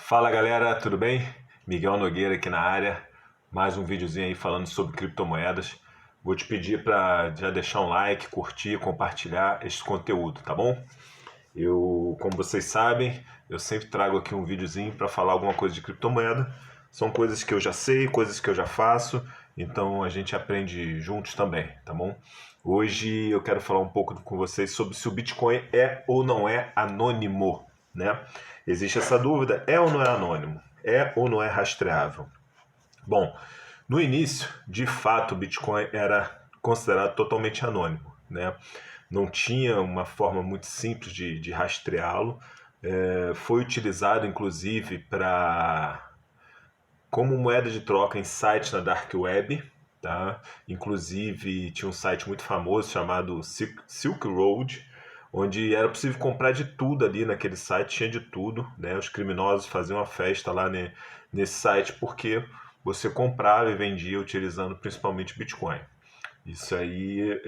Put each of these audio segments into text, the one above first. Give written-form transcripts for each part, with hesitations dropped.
Fala galera, tudo bem? Miguel Nogueira aqui na área, mais um videozinho aí falando sobre criptomoedas. Vou te pedir para já deixar um like, curtir, compartilhar este conteúdo, tá bom? Como vocês sabem, eu sempre trago aqui um videozinho para falar alguma coisa de criptomoeda. São coisas que eu já sei, coisas que eu já faço, então a gente aprende juntos também, tá bom? Hoje eu quero falar um pouco com vocês sobre se o Bitcoin é ou não é anônimo, né? Existe essa dúvida, é ou não é anônimo? É ou não é rastreável? Bom, no início, de fato, o Bitcoin era considerado totalmente anônimo, né? Não tinha uma forma muito simples de rastreá-lo. Foi utilizado, inclusive, como moeda de troca em sites na Dark Web, tá? Inclusive, tinha um site muito famoso chamado Silk Road, onde era possível comprar de tudo ali naquele site, tinha de tudo, né? Os criminosos faziam uma festa lá nesse site porque você comprava e vendia utilizando principalmente Bitcoin. Isso aí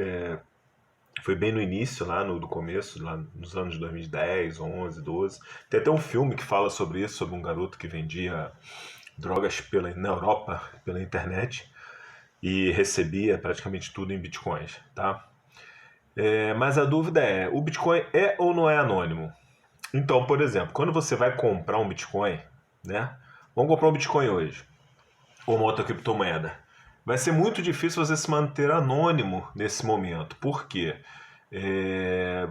foi bem no início, lá do começo, lá nos anos 2010, 11, 12. Tem até um filme que fala sobre isso, sobre um garoto que vendia drogas na Europa, pela internet, e recebia praticamente tudo em bitcoins, tá? Mas a dúvida é, o Bitcoin é ou não é anônimo? Então, por exemplo, quando você vai comprar um Bitcoin, né? Vamos comprar um Bitcoin hoje, ou uma outra criptomoeda. Vai ser muito difícil você se manter anônimo nesse momento. Por quê?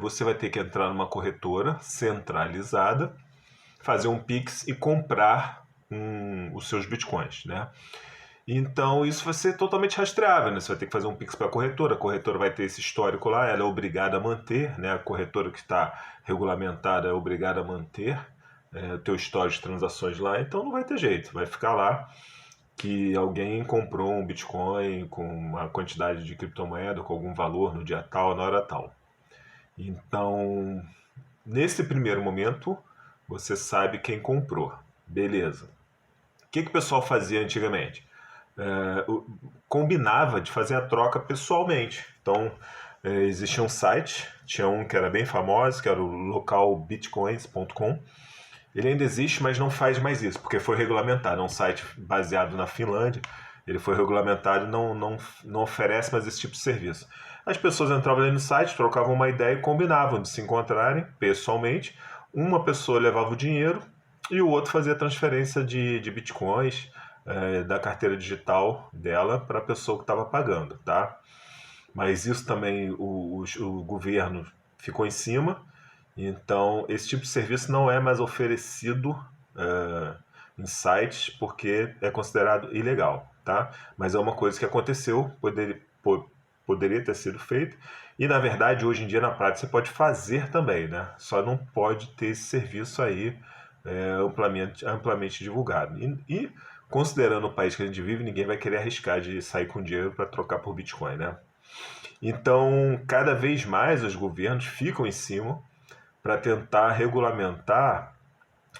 Você vai ter que entrar numa corretora centralizada, fazer um Pix e comprar os seus Bitcoins, né? Então isso vai ser totalmente rastreável, né? Você vai ter que fazer um Pix para a corretora vai ter esse histórico lá, ela é obrigada a manter, né? A corretora que está regulamentada é obrigada a manter o teu histórico de transações lá, então não vai ter jeito, vai ficar lá que alguém comprou um Bitcoin com uma quantidade de criptomoeda, com algum valor no dia tal, na hora tal. Então, nesse primeiro momento, você sabe quem comprou. Beleza. O que o pessoal fazia antigamente? Combinava de fazer a troca pessoalmente. Então, existia um site, tinha um que era bem famoso, que era o localbitcoins.com. Ele ainda existe, mas não faz mais isso, porque foi regulamentado. É um site baseado na Finlândia, ele foi regulamentado e não oferece mais esse tipo de serviço. As pessoas entravam ali no site, trocavam uma ideia e combinavam de se encontrarem pessoalmente. Uma pessoa levava o dinheiro e o outro fazia a transferência de bitcoins da carteira digital dela para a pessoa que estava pagando, tá? Mas isso também o governo ficou em cima, então esse tipo de serviço não é mais oferecido em sites porque é considerado ilegal, tá? Mas é uma coisa que aconteceu, poderia ter sido feito, e na verdade hoje em dia na prática você pode fazer também, né? Só não pode ter esse serviço aí amplamente divulgado. E considerando o país que a gente vive, ninguém vai querer arriscar de sair com dinheiro para trocar por Bitcoin, né? Então, cada vez mais os governos ficam em cima para tentar regulamentar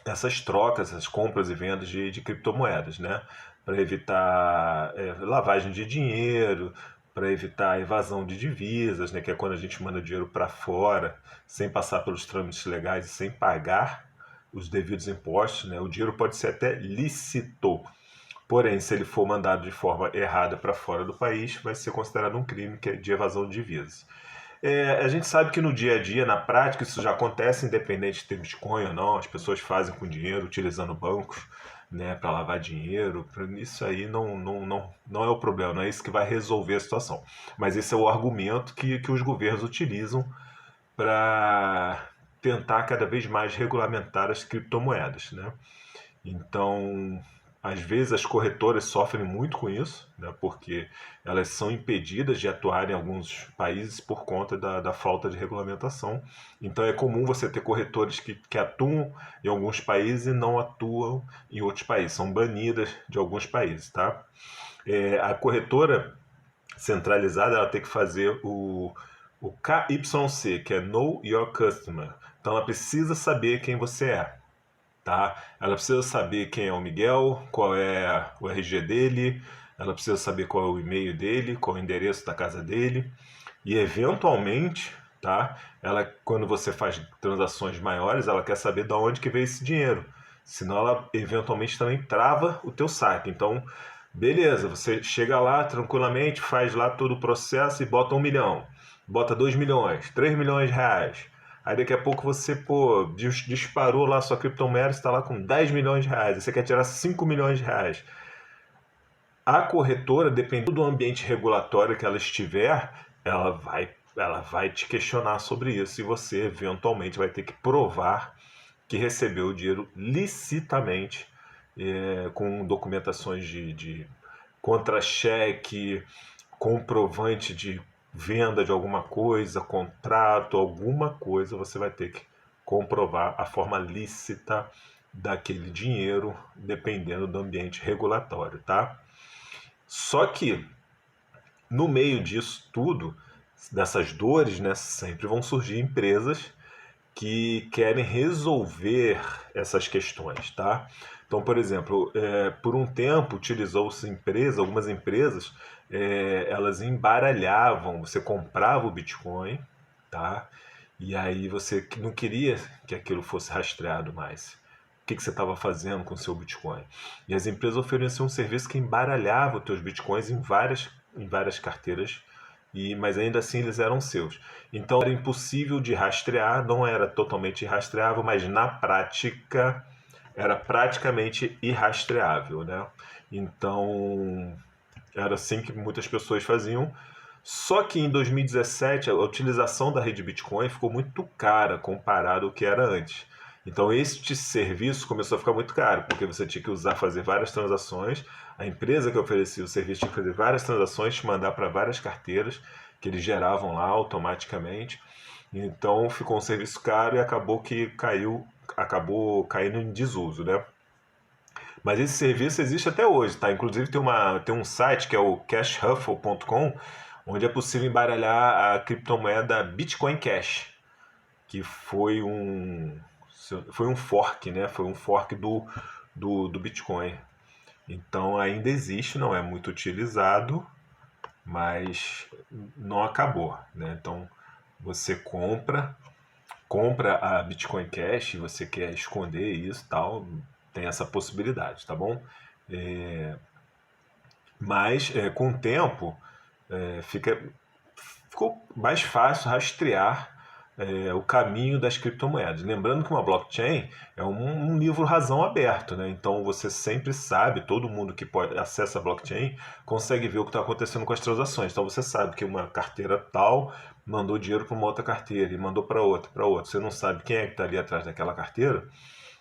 essas trocas, essas compras e vendas de criptomoedas, né? Para evitar lavagem de dinheiro, para evitar evasão de divisas, né? Que é quando a gente manda dinheiro para fora sem passar pelos trâmites legais e sem pagar os devidos impostos, né? O dinheiro pode ser até lícito, porém, se ele for mandado de forma errada para fora do país, vai ser considerado um crime que é de evasão de divisas. A gente sabe que no dia a dia, na prática, isso já acontece, independente de ter Bitcoin ou não, as pessoas fazem com dinheiro, utilizando bancos, né, para lavar dinheiro. Isso aí não é o problema, não é isso que vai resolver a situação. Mas esse é o argumento que os governos utilizam para tentar cada vez mais regulamentar as criptomoedas, né? Então, às vezes as corretoras sofrem muito com isso, né, porque elas são impedidas de atuar em alguns países por conta da falta de regulamentação. Então é comum você ter corretores que atuam em alguns países e não atuam em outros países, são banidas de alguns países, tá? A corretora centralizada ela tem que fazer o KYC, que é Know Your Customer. Então ela precisa saber quem você é. Tá? Ela precisa saber quem é o Miguel, qual é o RG dele, ela precisa saber qual é o e-mail dele, qual é o endereço da casa dele e eventualmente, tá? Ela, quando você faz transações maiores, ela quer saber de onde que veio esse dinheiro. senão ela eventualmente também trava o teu saque. Então, beleza, você chega lá tranquilamente, faz lá todo o processo e bota 1 milhão, bota 2 milhões, 3 milhões de reais. Aí daqui a pouco você, disparou lá sua criptomoeda, está lá com 10 milhões de reais, você quer tirar 5 milhões de reais. A corretora, dependendo do ambiente regulatório que ela estiver, ela vai te questionar sobre isso e você eventualmente vai ter que provar que recebeu o dinheiro licitamente, com documentações de contra-cheque, comprovante de venda de alguma coisa, contrato, alguma coisa, você vai ter que comprovar a forma lícita daquele dinheiro, dependendo do ambiente regulatório, tá? Só que no meio disso tudo, dessas dores, né, sempre vão surgir empresas que querem resolver essas questões, tá? Então, por exemplo, por um tempo utilizou-se algumas empresas, elas embaralhavam, você comprava o Bitcoin, tá? E aí você não queria que aquilo fosse rastreado mais. O que você estava fazendo com o seu Bitcoin? E as empresas ofereciam um serviço que embaralhava os teus Bitcoins em várias carteiras, mas ainda assim eles eram seus. Então era impossível de rastrear, não era totalmente irrastreável, mas na prática era praticamente irrastreável, né? Então era assim que muitas pessoas faziam. Só que em 2017 a utilização da rede Bitcoin ficou muito cara comparado ao que era antes. Então este serviço começou a ficar muito caro, porque você tinha que fazer várias transações. A empresa que oferecia o serviço tinha que fazer várias transações, te mandar para várias carteiras que eles geravam lá automaticamente. Então ficou um serviço caro e acabou caindo em desuso, né? Mas esse serviço existe até hoje, tá? Inclusive tem um site que é o cashhuffle.com, onde é possível embaralhar a criptomoeda Bitcoin Cash, que foi um fork, né? Foi um fork do Bitcoin. Então ainda existe, não é muito utilizado, mas não acabou, né? Então você compra a Bitcoin Cash, você quer esconder isso, tal, tem essa possibilidade, tá bom? Mas com o tempo ficou mais fácil rastrear o caminho das criptomoedas. Lembrando que uma blockchain é um livro razão aberto, né? Então você sempre sabe, todo mundo que acessa a blockchain consegue ver o que está acontecendo com as transações. Então você sabe que uma carteira tal mandou dinheiro para uma outra carteira e mandou para outra, para outra. Você não sabe quem é que está ali atrás daquela carteira,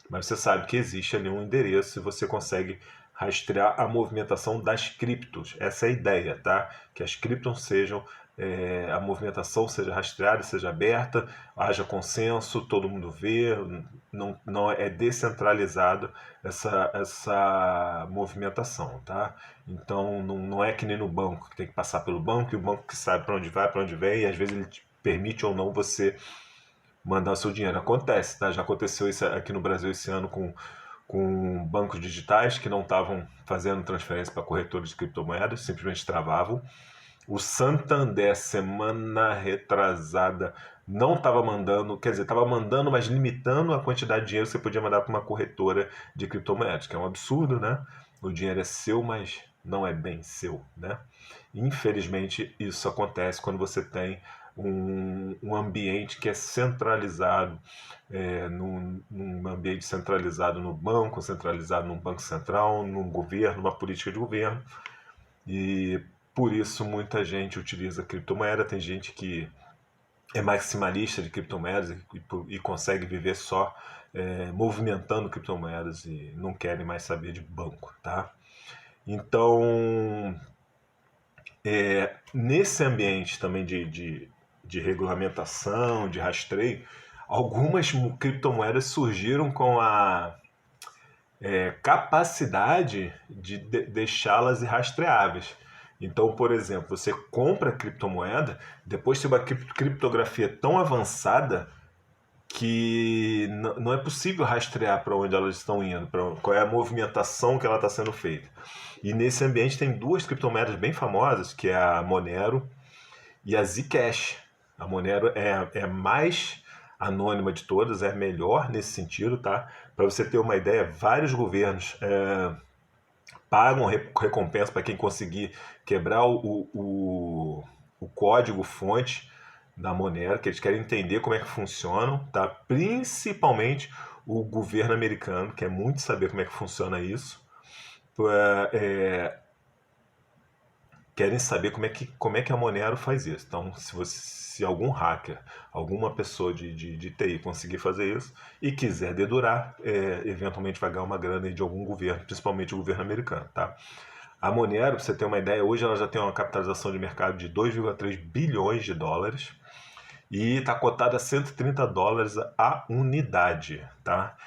mas você sabe que existe ali um endereço e você consegue rastrear a movimentação das criptos. Essa é a ideia, tá? Que as criptos sejam, a movimentação seja rastreada, seja aberta, haja consenso, todo mundo vê, não é descentralizado essa movimentação, tá? Então não é que nem no banco, que tem que passar pelo banco e o banco que sabe para onde vai, para onde vem, e às vezes ele te permite ou não você mandar o seu dinheiro. Acontece, tá? Já aconteceu isso aqui no Brasil esse ano com bancos digitais que não estavam fazendo transferência para corretores de criptomoedas, simplesmente travavam. O Santander, semana retrasada, não estava mandando, quer dizer, estava mandando, mas limitando a quantidade de dinheiro que você podia mandar para uma corretora de criptomoedas, que é um absurdo, né? O dinheiro é seu, mas não é bem seu, né? Infelizmente, isso acontece quando você tem um ambiente que é centralizado, num ambiente centralizado no banco, centralizado num banco central, num governo, numa política de governo. E por isso muita gente utiliza criptomoeda, tem gente que é maximalista de criptomoedas e consegue viver só movimentando criptomoedas e não querem mais saber de banco, tá? Então, nesse ambiente também de regulamentação, de rastreio, algumas criptomoedas surgiram com a capacidade de deixá-las irrastreáveis. Então, por exemplo, você compra a criptomoeda, depois tem uma criptografia tão avançada que não é possível rastrear para onde elas estão indo, qual é a movimentação que ela está sendo feita. E nesse ambiente tem duas criptomoedas bem famosas, que é a Monero e a Zcash. A Monero é mais anônima de todas, é a melhor nesse sentido, tá? Para você ter uma ideia, vários governos pagam recompensa para quem conseguir quebrar o código-fonte da Monero, que eles querem entender como é que funcionam, tá? Principalmente o governo americano, quer muito saber como é que funciona isso. Querem saber como é que a Monero faz isso. Então, se algum hacker, alguma pessoa de TI conseguir fazer isso e quiser dedurar, eventualmente vai ganhar uma grana de algum governo, principalmente o governo americano, tá? A Monero, para você ter uma ideia, hoje ela já tem uma capitalização de mercado de 2,3 bilhões de dólares e está cotada a 130 dólares a unidade, tá?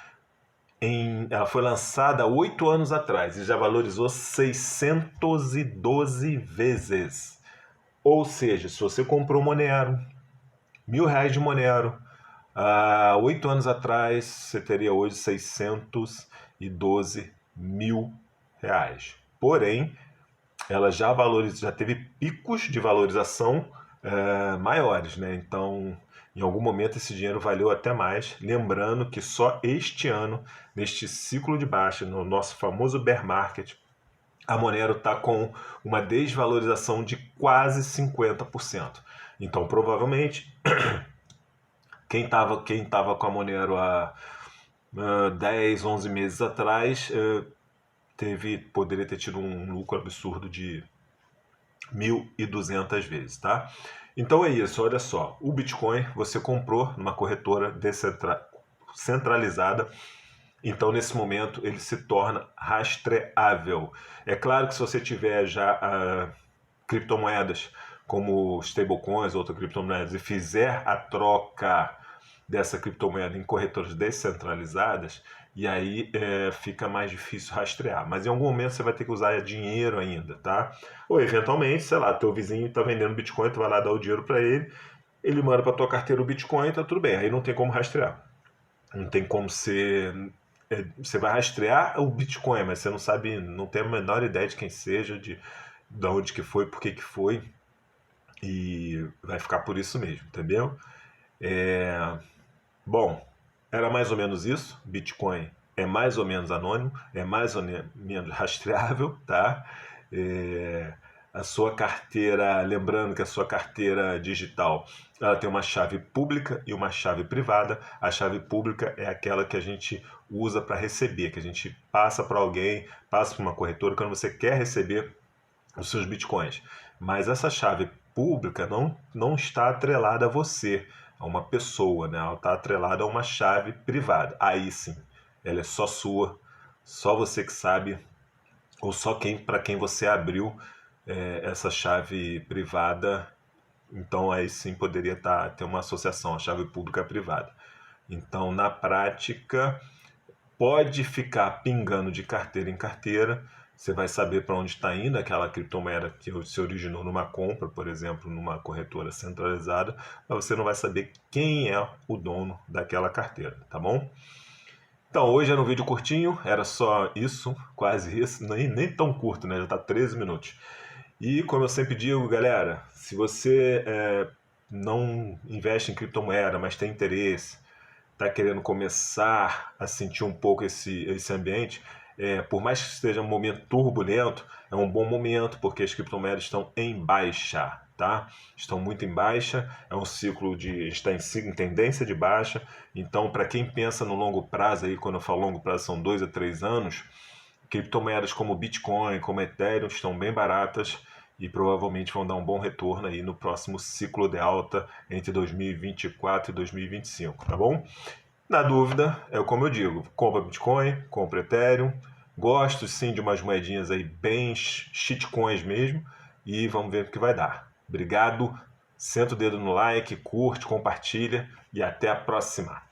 Ela foi lançada há 8 anos atrás e já valorizou 612 vezes. Ou seja, se você comprou Monero, R$ 1.000 de Monero, há 8 anos atrás, você teria hoje 612 mil reais. Porém, ela já teve picos de valorização maiores, né? Então, em algum momento esse dinheiro valeu até mais. Lembrando que só este ano, neste ciclo de baixa, no nosso famoso bear market, a Monero está com uma desvalorização de quase 50%. Então, provavelmente, quem tava com a Monero há 10, 11 meses atrás, poderia ter tido um lucro absurdo de 1.200 vezes, tá? Então é isso, olha só. O Bitcoin você comprou numa corretora centralizada. Então, nesse momento, ele se torna rastreável. É claro que se você tiver já criptomoedas como stablecoins, outras criptomoedas, e fizer a troca dessa criptomoeda em corretoras descentralizadas, e aí fica mais difícil rastrear. Mas em algum momento você vai ter que usar dinheiro ainda, tá? Ou eventualmente, sei lá, teu vizinho está vendendo Bitcoin, tu vai lá dar o dinheiro para ele manda para tua carteira o Bitcoin, tá tudo bem. Aí não tem como rastrear. Não tem como ser. Você vai rastrear o Bitcoin, mas você não sabe, não tem a menor ideia de quem seja, de onde que foi, por que que foi, e vai ficar por isso mesmo, entendeu? Bom, era mais ou menos isso. Bitcoin é mais ou menos anônimo, é mais ou menos rastreável, tá? A sua carteira, lembrando que a sua carteira digital, ela tem uma chave pública e uma chave privada. A chave pública é aquela que a gente usa para receber, que a gente passa para alguém, passa para uma corretora quando você quer receber os seus bitcoins. Mas essa chave pública não está atrelada a você, a uma pessoa, né? Ela está atrelada a uma chave privada. Aí sim, ela é só sua, só você que sabe, ou só para quem você abriu essa chave privada. Então aí sim poderia ter uma associação, a chave pública privada. Então, na prática, pode ficar pingando de carteira em carteira. Você vai saber para onde está indo aquela criptomoeda que se originou numa compra, por exemplo, numa corretora centralizada, mas você não vai saber quem é o dono daquela carteira, tá bom? Então, hoje era um vídeo curtinho, era só isso, quase isso, nem tão curto, né? Já está 13 minutos. E como eu sempre digo, galera, se você não investe em criptomoeda, mas tem interesse, está querendo começar a sentir um pouco esse ambiente, por mais que esteja um momento turbulento, é um bom momento, porque as criptomoedas estão em baixa, tá? Estão muito em baixa, é um ciclo está em tendência de baixa. Então, para quem pensa no longo prazo, aí quando eu falo longo prazo são 2 a 3 anos, criptomoedas como Bitcoin, como Ethereum estão bem baratas e provavelmente vão dar um bom retorno aí no próximo ciclo de alta entre 2024 e 2025, tá bom? Na dúvida, como eu digo, compra Bitcoin, compra Ethereum. Gosto sim de umas moedinhas aí bem shitcoins mesmo e vamos ver o que vai dar. Obrigado, senta o dedo no like, curte, compartilha e até a próxima.